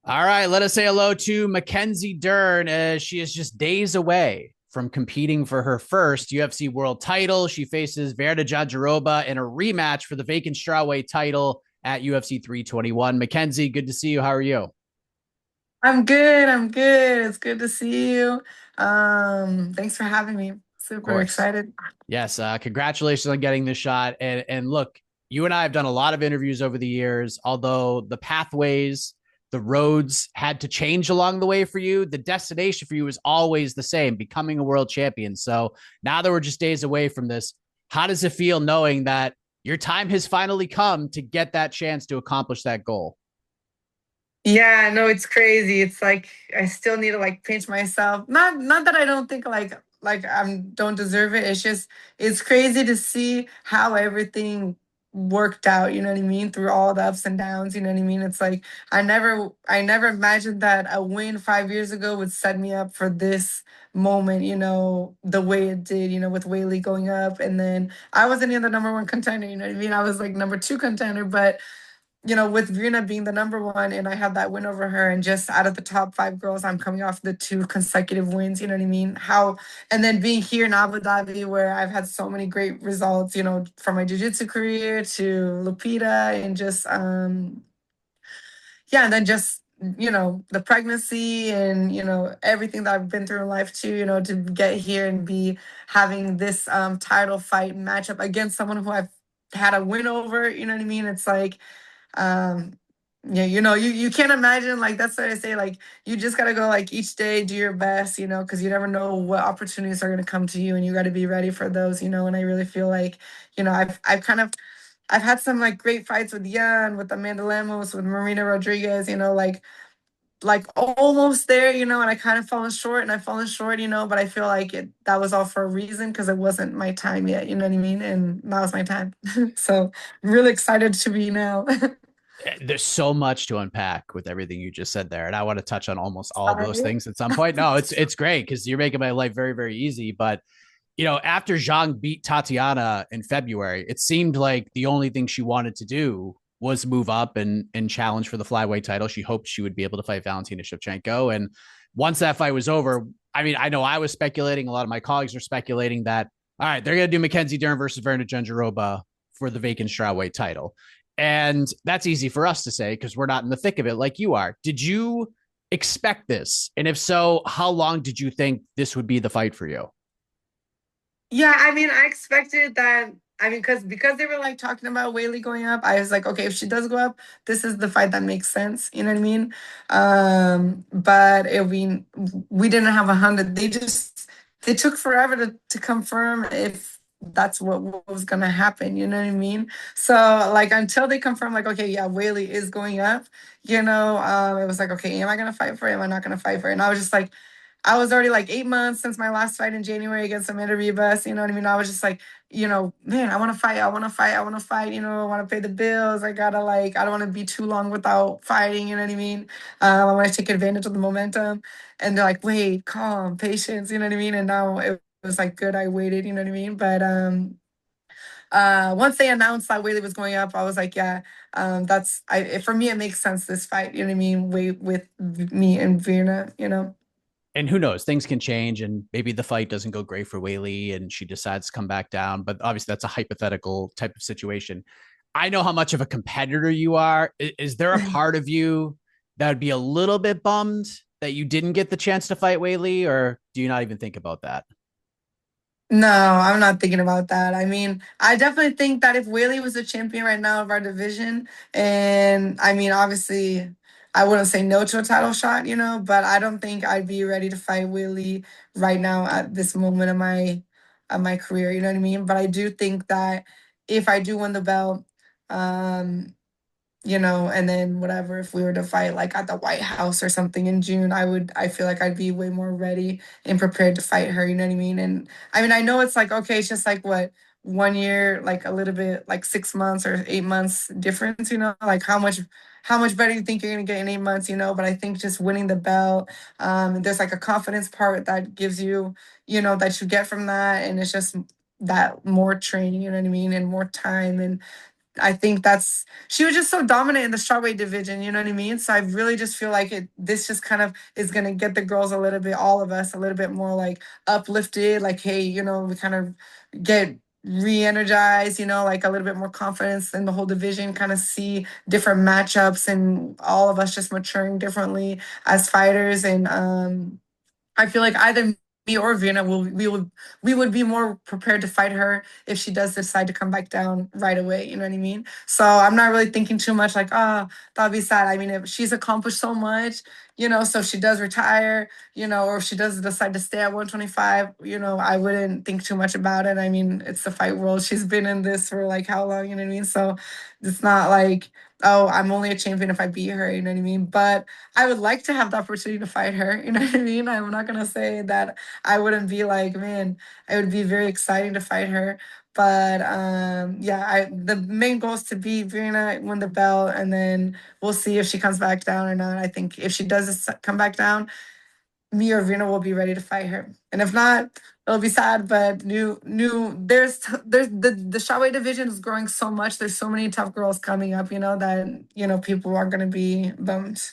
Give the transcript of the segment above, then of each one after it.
All right, let us say hello to Mackenzie Dern as she is just days away from competing for her first UFC world title. She faces Virna Jandiroba in a rematch for the vacant strawweight title at UFC 321. Mackenzie, good to see you. How are you? I'm good. I'm good. It's good to see you. Thanks for having me. Of Super course. excited. Yes, congratulations on getting this shot. And look, you and I have done a lot of interviews over the years. Although the pathways, the roads had to change along the way for you, the destination for you is always the same: becoming a world champion. So now that we're just days away from this, how does it feel knowing that your time has finally come to get that chance to accomplish that goal? Yeah, no, it's crazy. It's like I still need to like pinch myself. Not that I don't think like I'm don't deserve it. It's just it's crazy to see how everything worked out, you know what I mean, through all the ups and downs, you know what I mean? It's like I never imagined that a win 5 years ago would set me up for this moment, the way it did, with Weili going up. And then I wasn't even the number one contender, you know what I mean? I was like number two contender, but with Virna being the number one, and I had that win over her, and just out of the top five girls, I'm coming off the two consecutive wins. You know what I mean? And then being here in Abu Dhabi, where I've had so many great results, from my jiu-jitsu career to Lupita, and just yeah, and then just the pregnancy, and everything that I've been through in life too. To get here and be having this title fight matchup against someone who I've had a win over. You know what I mean? It's like um, yeah, you can't imagine, like, that's what I say, like, you just gotta go, like, each day, do your best, because you never know what opportunities are gonna come to you, and you gotta be ready for those, and I really feel like, I've had some like great fights with Yan, with Amanda Lemos, with Marina Rodriguez, like almost there, and I kind of fallen short, and I've fallen short, but I feel like that was all for a reason, because it wasn't my time yet, you know what I mean? And now is my time. So I'm really excited to be now. There's so much to unpack with everything you just said there, and I want to touch on almost all of those Sorry. things at some point. No, it's great because you're making my life very very easy. But after Zhang beat Tatiana in February, it seemed like the only thing she wanted to do was move up and challenge for the flyweight title. She hoped she would be able to fight Valentina Shevchenko, and once that fight was over, I mean, I know I was speculating. A lot of my colleagues are speculating that all right, they're going to do Mackenzie Dern versus Virna Jandiroba for the vacant strawweight title. And that's easy for us to say because we're not in the thick of it like you are. Did you expect this? And if so, how long did you think this would be the fight for you? Yeah, I mean, I expected that. I mean, because they were like talking about Whaley going up, I was like, okay, if she does go up, this is the fight that makes sense. You know what I mean? But we didn't have 100. They took forever to confirm if that's what was gonna happen. You know what I mean? So like until they confirm, like, okay, yeah, Whaley is going up. It was like, okay, am I gonna fight for it? Am I not gonna fight for it? And I was just like, I was already like 8 months since my last fight in January against Amanda Ribas. You know what I mean? I was just like, man, I want to fight. I want to fight. I want to fight. I want to pay the bills. I gotta like, I don't want to be too long without fighting. You know what I mean? I want to take advantage of the momentum. And they're like, wait, calm, patience. You know what I mean? And now it was like good. I waited. You know what I mean? But once they announced that Whaley was going up, I was like, yeah, for me, it makes sense, this fight. You know what I mean? With me and Virna. And who knows, things can change and maybe the fight doesn't go great for Whaley and she decides to come back down. But obviously that's a hypothetical type of situation. I know how much of a competitor you are. Is there a part of you that would be a little bit bummed that you didn't get the chance to fight Whaley, or do you not even think about that? No, I'm not thinking about that. I mean, I definitely think that if Whaley was the champion right now of our division, and I mean, obviously, I wouldn't say no to a title shot, but I don't think I'd be ready to fight Whaley right now at this moment of my career. You know what I mean? But I do think that if I do win the belt, um, and then whatever, if we were to fight like at the White House or something in June, I feel like I'd be way more ready and prepared to fight her, you know what I mean? And I mean, I know it's like, okay, it's just like what, 1 year, like a little bit, like 6 months or 8 months difference, like how much better you think you're gonna get in 8 months, but I think just winning the belt, there's like a confidence part that gives you, that you get from that. And it's just that more training, you know what I mean? And more time. And I think that's she was just so dominant in the strawweight division, you know what I mean? So I really just feel like this just kind of is gonna get the girls a little bit, all of us, a little bit more like uplifted, like, hey, we kind of get re-energized, like a little bit more confidence in the whole division, kind of see different matchups and all of us just maturing differently as fighters. And I feel like either me or Virna we would be more prepared to fight her if she does decide to come back down right away. You know what I mean? So I'm not really thinking too much like, that'd be sad. I mean, if she's accomplished so much, so if she does retire, or if she does decide to stay at 125, I wouldn't think too much about it. I mean, it's the fight world. She's been in this for like how long, you know what I mean? So it's not like, oh, I'm only a champion if I beat her, you know what I mean? But I would like to have the opportunity to fight her. You know what I mean? I'm not gonna say that I wouldn't be like, man, it would be very exciting to fight her. But yeah, the main goal is to beat Virna, win the belt, and then we'll see if she comes back down or not. I think if she does come back down, me or Virna will be ready to fight her. And if not, it'll be sad. But there's the strawweight division is growing so much. There's so many tough girls coming up, that people are gonna be bummed.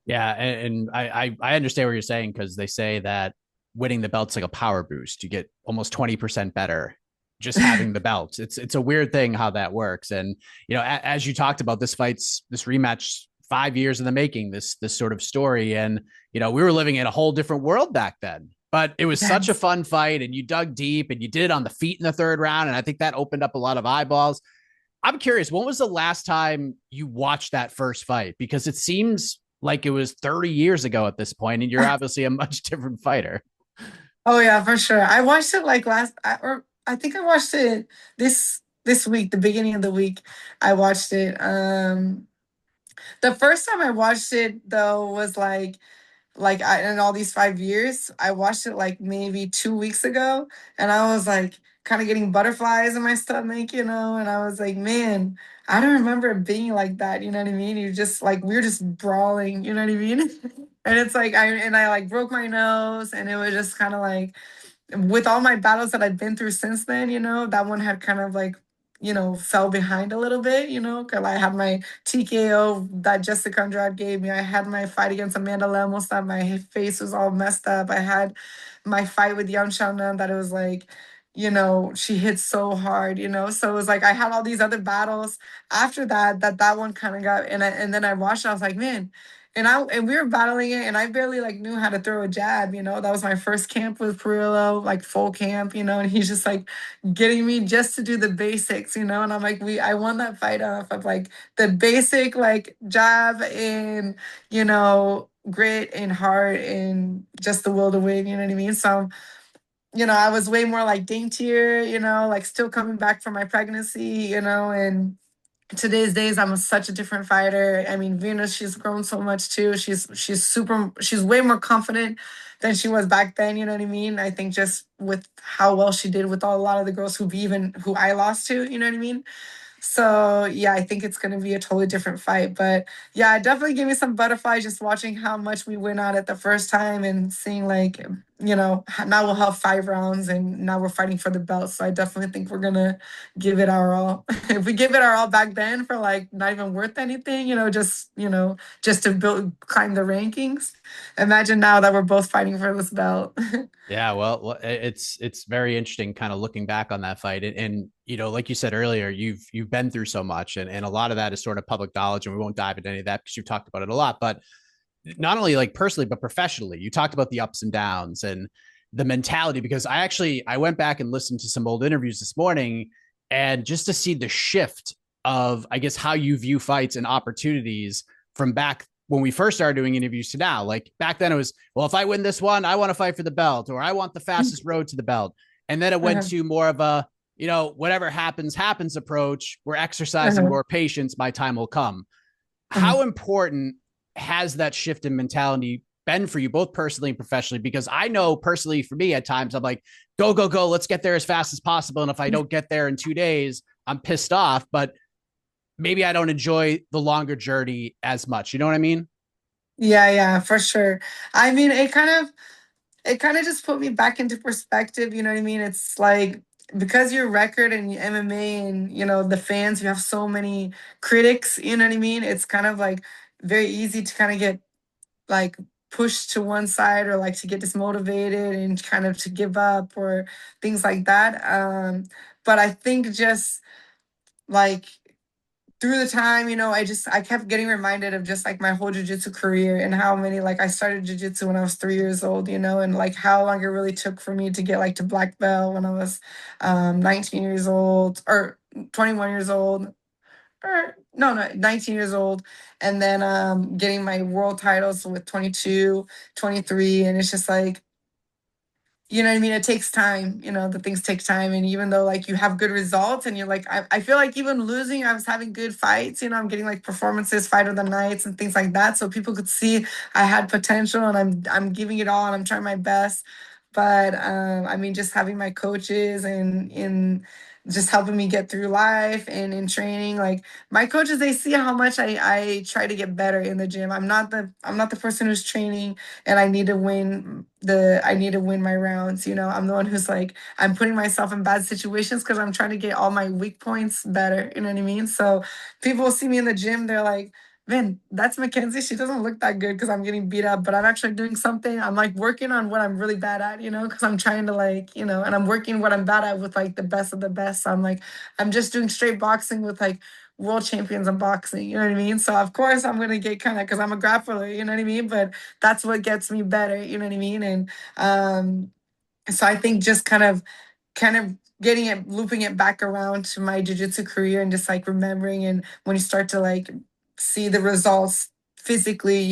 Yeah, and I understand what you're saying because they say that winning the belt's like a power boost. You get almost 20% better just having the belt. It's a weird thing how that works. And as you talked about, this rematch 5 years in the making, this sort of story. And we were living in a whole different world back then. But it was such a Yes. fun fight, and you dug deep, and you did it on the feet in the third round, and I think that opened up a lot of eyeballs. I'm curious, when was the last time you watched that first fight? Because it seems like it was 30 years ago at this point, and you're obviously a much different fighter. Oh yeah, for sure. I watched it like or I think I watched it this week, the beginning of the week. I watched it. The first time I watched it though was in all these 5 years, I watched it like maybe 2 weeks ago, and I was like kind of getting butterflies in my stomach, and I was like, man, I don't remember it being like that, you know what I mean? You just like we were just brawling, you know what I mean? And it's like I like broke my nose, and it was just kind of like with all my battles that I've been through since then, that one had kind of like, fell behind a little bit, because I had my TKO that Jessica Andrade gave me. I had my fight against Amanda Lemos that my face was all messed up. I had my fight with Yan Xiaonan that it was like, she hit so hard, So it was like I had all these other battles after that one kind of got and then I watched it, I was like, man, and we were battling it, and I barely like knew how to throw a jab. That was my first camp with Perillo, like full camp. And he's just like getting me just to do the basics. And I'm like, I won that fight off of like the basic like jab and grit and heart and just the will to win. You know what I mean? So I was way more like daintier. Like still coming back from my pregnancy. And today's days I'm such a different fighter. I mean, Venus, she's grown so much too. She's way more confident than she was back then, you know what I mean? I think just with how well she did with a lot of the girls who I lost to, you know what I mean? So yeah, I think it's gonna be a totally different fight. But yeah, it definitely gave me some butterflies just watching how much we went at it the first time and seeing like, now we'll have 5 rounds and now we're fighting for the belt. So I definitely think we're gonna give it our all. If we give it our all back then for like not even worth anything, just to climb the rankings. Imagine now that we're both fighting for this belt. Yeah, well, it's very interesting, kind of looking back on that fight, and like you said earlier, you've been through so much, and a lot of that is sort of public knowledge, and we won't dive into any of that because you've talked about it a lot. But not only like personally, but professionally, you talked about the ups and downs and the mentality. Because I went back and listened to some old interviews this morning, and just to see the shift of, I guess, how you view fights and opportunities from back when we first started doing interviews to now. Like back then it was, well, if I win this one, I want to fight for the belt, or I want the fastest road to the belt. And then it went Uh-huh, to more of a, whatever happens, happens approach. We're exercising uh-huh, more patience. My time will come. uh-huh. How important has that shift in mentality been for you, both personally and professionally? Because I know personally for me, at times I'm like, go, go, go, let's get there as fast as possible. And if I don't get there in 2 days, I'm pissed off. But maybe I don't enjoy the longer journey as much. You know what I mean? Yeah, yeah, for sure. I mean, it kind of just put me back into perspective, you know what I mean? It's like because your record in MMA and the fans, you have so many critics, you know what I mean? It's kind of like very easy to kind of get like pushed to one side or like to get dismotivated and kind of to give up or things like that. But I think just like through the time, I kept getting reminded of just like my whole jujitsu career and how many like I started jujitsu when I was 3 years old, and like how long it really took for me to get like to black belt when I was 19 years old or 21 years old or no 19 years old, and then getting my world titles with 22, 23, and it's just like you know what I mean? It takes time, the things take time. And even though like you have good results and you're like, I feel like even losing, I was having good fights, I'm getting like performances, fight of the nights and things like that. So people could see I had potential and I'm giving it all and I'm trying my best. But I mean, just having my coaches and in just helping me get through life and in training, like my coaches, they see how much I try to get better in the gym. I'm not the person who's training and I need to win my rounds. I'm the one who's like I'm putting myself in bad situations because I'm trying to get all my weak points better. You know what I mean? So people see me in the gym, they're like, man, that's Mackenzie. She doesn't look that good because I'm getting beat up, but I'm actually doing something. I'm like working on what I'm really bad at, because I'm trying to like, and I'm working what I'm bad at with like the best of the best. So I'm like, I'm just doing straight boxing with like world champions in boxing. You know what I mean? So of course I'm gonna get kind of because I'm a grappler. You know what I mean? But that's what gets me better. You know what I mean? And so I think just kind of getting it looping it back around to my jiu-jitsu career and just like remembering and when you start to like see the results physically,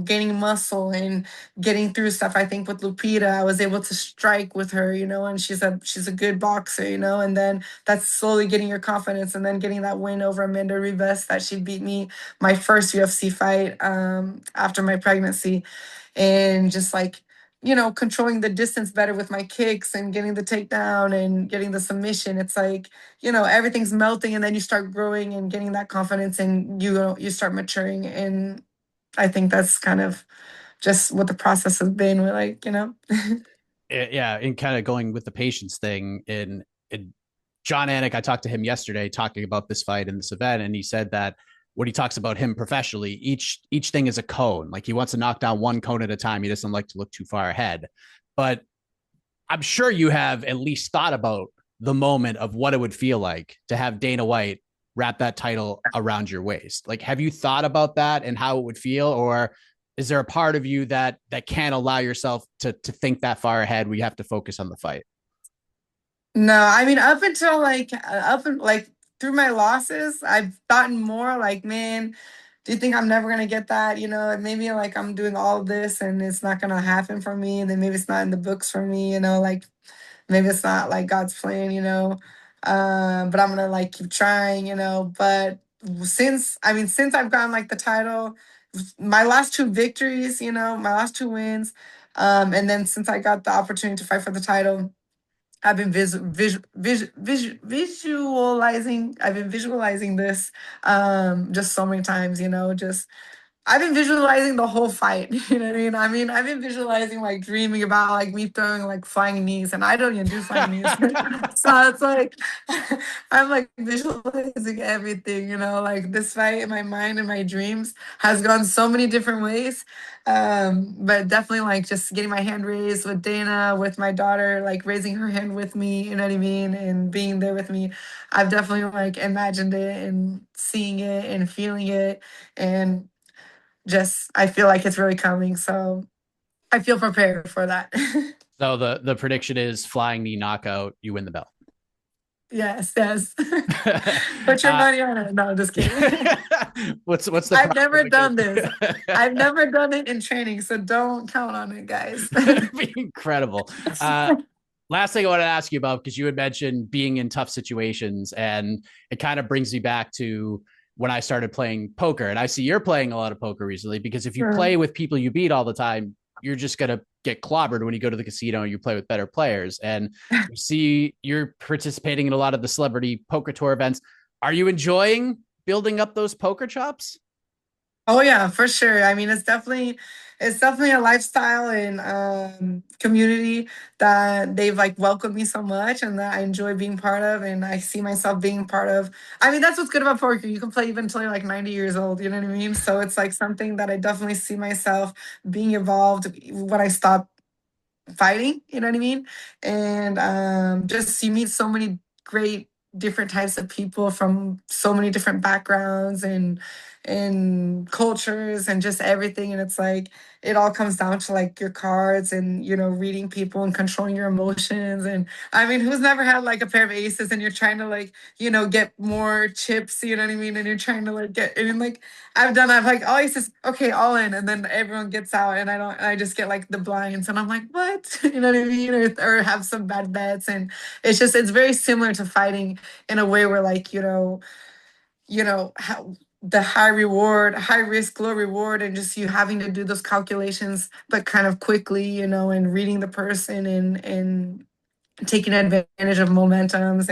gaining muscle and getting through stuff. I think with Lupita, I was able to strike with her, and she's a good boxer, and then that's slowly getting your confidence and then getting that win over Amanda Ribas that she beat me my first UFC fight after my pregnancy and just like controlling the distance better with my kicks and getting the takedown and getting the submission. It's like, everything's melting and then you start growing and getting that confidence and you start maturing. And I think that's kind of just what the process has been with like. Yeah, and kind of going with the patience thing in John Anik, I talked to him yesterday talking about this fight and this event, and he said that when he talks about him professionally, each thing is a cone. Like he wants to knock down one cone at a time. He doesn't like to look too far ahead. But I'm sure you have at least thought about the moment of what it would feel like to have Dana White wrap that title around your waist. Like, have you thought about that and how it would feel, or is there a part of you that can't allow yourself to think that far ahead? We have to focus on the fight. No, I mean up until like up and like through my losses, I've gotten more like, man, do you think I'm never gonna get that? And maybe like I'm doing all of this and it's not gonna happen for me, and then maybe it's not in the books for me, like maybe it's not like God's plan. But I'm gonna like keep trying, But since I've gotten like the title, my last two victories, my last two wins, and then since I got the opportunity to fight for the title. I've been visualizing. I've been visualizing this just so many times. Just I've been visualizing the whole fight. You know what I mean? I've been visualizing, like dreaming about like me throwing like flying knees, and I don't even do flying knees. So it's like I'm like visualizing everything. Like this fight in my mind and my dreams has gone so many different ways. But definitely like just getting my hand raised with Dana, with my daughter, like raising her hand with me. You know what I mean? And being there with me. I've definitely like imagined it and seeing it and feeling it and just I feel like it's really coming. So I feel prepared for that. So the prediction is flying knee knockout, you win the belt. Yes, yes. Put your uh, money on it. No, I'm just kidding. what's the I've price never done this. against? I've never done it in training, so don't count on it, guys. That'd be incredible. Last thing I want to ask you about, because you had mentioned being in tough situations, and it kind of brings me back to when I started playing poker. And I see you're playing a lot of poker recently, because if you Sure. play with people you beat all the time, you're just going to get clobbered when you go to the casino and you play with better players. And you see you're participating in a lot of the celebrity poker tour events. Are you enjoying building up those poker chops? Oh yeah, for sure. It's definitely it's definitely a lifestyle and community that they've like welcomed me so much and that I enjoy being part of, and I see myself being part of. I mean, that's what's good about poker. You can play even until you're like 90 years old, you know what I mean? So it's like something that I definitely see myself being involved when I stop fighting, you know what I mean? And just you meet so many great different types of people from so many different backgrounds and cultures and just everything. And it's like it all comes down to like your cards and reading people and controlling your emotions. And I mean, who's never had like a pair of aces and you're trying to like get more chips, you know what I mean? And you're trying to like get, and like I've done that. I've like always just okay, all in, and then everyone gets out, and I don't. And I just get like the blinds, and I'm like, what? You know what I mean? Or have some bad bets, and it's very similar to fighting in a way where like how the high reward, high risk, low reward, and just you having to do those calculations, but kind of quickly, and reading the person and taking advantage of momentums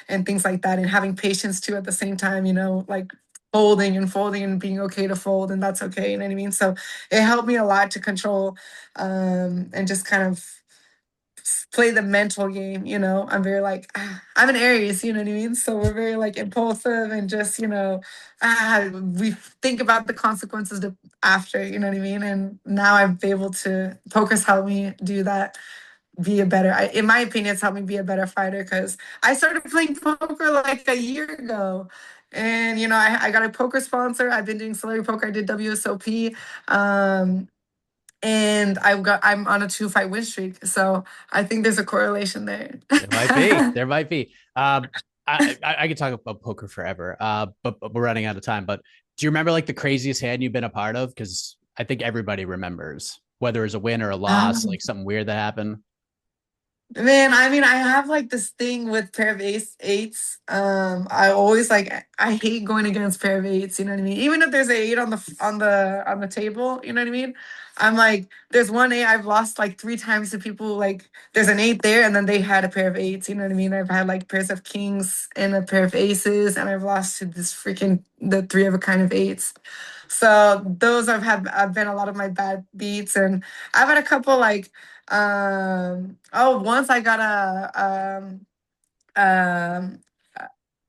and things like that, and having patience too at the same time, like folding and folding and being okay to fold, and that's okay, you know what I mean? So it helped me a lot to control and just kind of play the mental game. I'm very like I'm an Aries, you know what I mean? So we're very like impulsive and just we think about the consequences after, you know what I mean? And now I've been able to poker's helped me do that, be a better in my opinion, it's helped me be a better fighter because I started playing poker like a year ago. And I got a poker sponsor. I've been doing celebrity poker. I did WSOP. And I'm on a 2-fight win streak. So I think there's a correlation there. There might be. There might be. I could talk about poker forever, but we're running out of time. But do you remember like the craziest hand you've been a part of? Because I think everybody remembers, whether it's a win or a loss, like something weird that happened. Man, I mean, I have like this thing with pair of eights. I always like I hate going against pair of eights, you know what I mean? Even if there's an eight on the table, you know what I mean? I'm like, there's one eight I've lost like 3 times to people like there's an eight there and then they had a pair of eights, you know what I mean? I've had like pairs of kings and a pair of aces, and I've lost to this freaking the three of a kind of eights. So those I've been a lot of my bad beats, and I've had a couple like once I got um uh,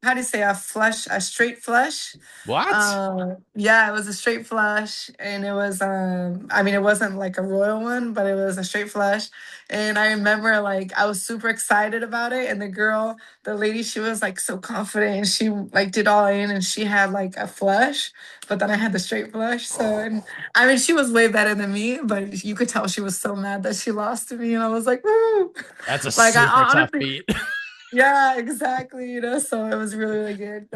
how do you say a straight flush. What? Yeah, it was a straight flush, and it was I mean, it wasn't like a royal one, but it was a straight flush. And I remember like I was super excited about it, and the lady, she was like so confident, and she like did all in, and she had like a flush, but then I had the straight flush. So, and I mean, she was way better than me, but you could tell she was so mad that she lost to me, and I was like, woo. That's a Like super I tough honestly, beat. yeah, exactly. So it was really, really good.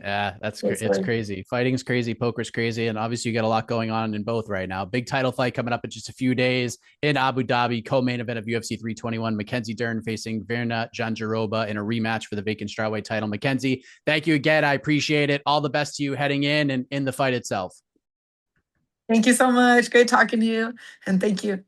Yeah, It's it's like, crazy. Fighting's crazy, poker's crazy, and obviously you got a lot going on in both right now. Big title fight coming up in just a few days in Abu Dhabi, co-main event of UFC 321. Mackenzie Dern facing Virna Jandiroba in a rematch for the vacant strawweight title. Mackenzie, thank you again. I appreciate it. All the best to you heading in and in the fight itself. thank you so much. Great talking to you, and thank you.